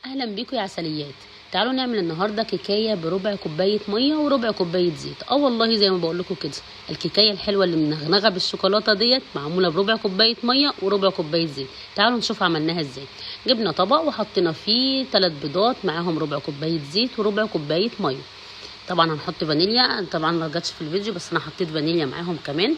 اهلا بيكم يا عسليات. تعالوا نعمل النهارده كيكايه بربع كوبايه ميه وربع كوبايه زيت. والله زي ما بقول لكم كده، الكيكايه الحلوه اللي منغنغه بالشوكولاته ديت معموله بربع كوبايه ميه وربع كوبايه زيت. تعالوا نشوف عملناها ازاي. جبنا طبق وحطينا فيه 3 بيضات معاهم ربع كوبايه زيت وربع كوبايه ميه. طبعا هنحط فانيليا، طبعا ما جاتش في الفيديو بس انا حطيت فانيليا معاهم كمان.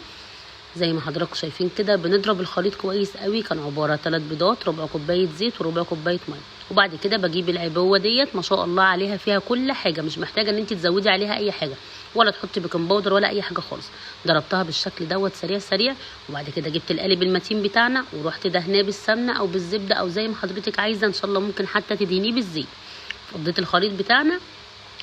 زي ما حضراتكم شايفين كده بنضرب الخليط كويس قوي. كان عباره 3 بيضات، ربع كوبايه زيت وربع كوبايه ميه. وبعد كده بجيب العبوه ديت ما شاء الله عليها، فيها كل حاجه، مش محتاجه ان انت تزودي عليها اي حاجه ولا تحطي بيكنج باودر ولا اي حاجه خالص. ضربتها بالشكل دوت سريع سريع. وبعد كده جبت القالب المتين بتاعنا ورحت دهناه بالسمنه او بالزبده او زي ما حضرتك عايزه، ان شاء الله ممكن حتى تدهنيه بالزيت. فضيت الخليط بتاعنا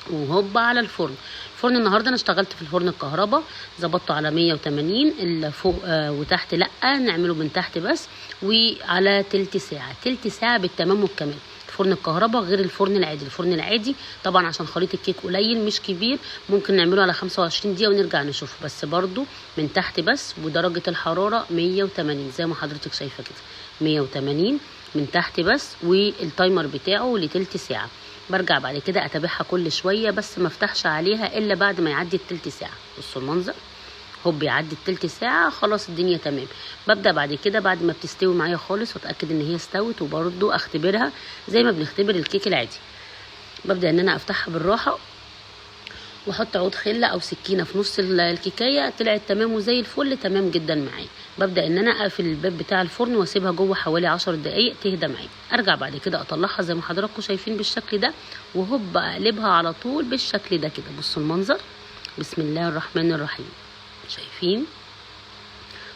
وهوب على الفرن. الفرن النهارده انا اشتغلت في الفرن الكهرباء، ظبطته على 180 اللي فوق وتحت لا، نعمله من تحت بس، وعلى تلت ساعه تلت ساعه بالتمام والكمال. فرن الكهرباء غير الفرن العادي. الفرن العادي طبعا عشان خليط الكيك قليل مش كبير ممكن نعمله على 25 دقيقه ونرجع نشوفه، بس برضو من تحت بس، ودرجه الحراره 180 زي ما حضرتك شايفه كده، 180 من تحت بس، والتايمر بتاعه لتلت ساعه. برجع بعد كده اتابعها كل شويه بس ما افتحش عليها الا بعد ما يعدي التلت ساعه. بصوا المنظر، هوب يعدي التلت ساعه خلاص الدنيا تمام. ببدا بعد كده بعد ما بتستوي معايا خالص واتاكد ان هي استوت، وبرده اختبرها زي ما بنختبر الكيك العادي. ببدا ان انا افتحها بالراحه واحط عود خله او سكينه في نص الكيكايه. طلعت تمام وزي الفل، تمام جدا معايا. ببدا ان انا اقفل الباب بتاع الفرن واسيبها جوه حوالي 10 دقائق تهدى معايا. ارجع بعد كده اطلعها زي ما حضراتكم شايفين بالشكل ده، وهوب اقلبها على طول بالشكل ده كده. بصوا المنظر، بسم الله الرحمن الرحيم. شايفين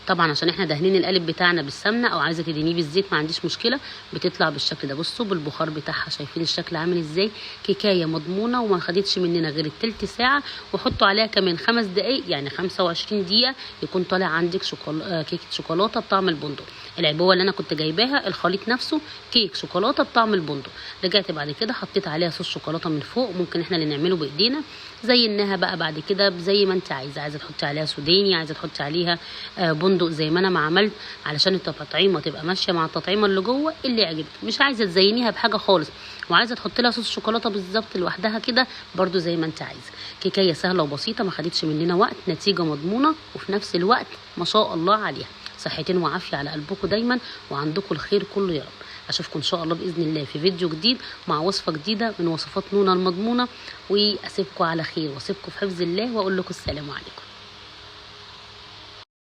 طبعا عشان احنا دهنين القالب بتاعنا بالسمنه، او عايزه تدهنيه بالزيت ما عنديش مشكله، بتطلع بالشكل ده. بصوا بالبخار بتاعها، شايفين الشكل عامل ازاي. كيكايه مضمونه وما خدتش مننا غير التلت ساعه، وحطوا عليها كمان 5 دقائق يعني 25 دقيقه يكون طالع عندك كيكه شوكولاته بطعم البندق. العبوه اللي انا كنت جايباها الخليط نفسه كيك شوكولاته بطعم البندق. رجعت بعد كده حطيت عليها صوص شوكولاته من فوق، ممكن احنا اللي نعمله بايدينا زيناها بقى بعد كده زي ما انت عايزه تحطي عليها سوداني، عايزه تحطي عليها بندق زي ما انا ما عملت، علشان التطعيمه تبقى ماشيه مع التطعيمه اللي جوه اللي يعجبك. مش عايزه تزينيها بحاجه خالص وعايزه تحطي لها صوص شوكولاته بالظبط لوحدها كده، برده زي ما انت عايزه. كيكايه سهله وبسيطه ما خدتش مننا وقت، نتيجه مضمونه وفي نفس الوقت ما شاء الله عليها. صحتين وعافيه على قلبكم دايما، وعندكم الخير كله يا رب. اشوفكم ان شاء الله باذن الله في فيديو جديد مع وصفه جديده من وصفات نونا المضمونه، واسيبكم على خير واسيبكم في حفظ الله واقول لكم السلام عليكم.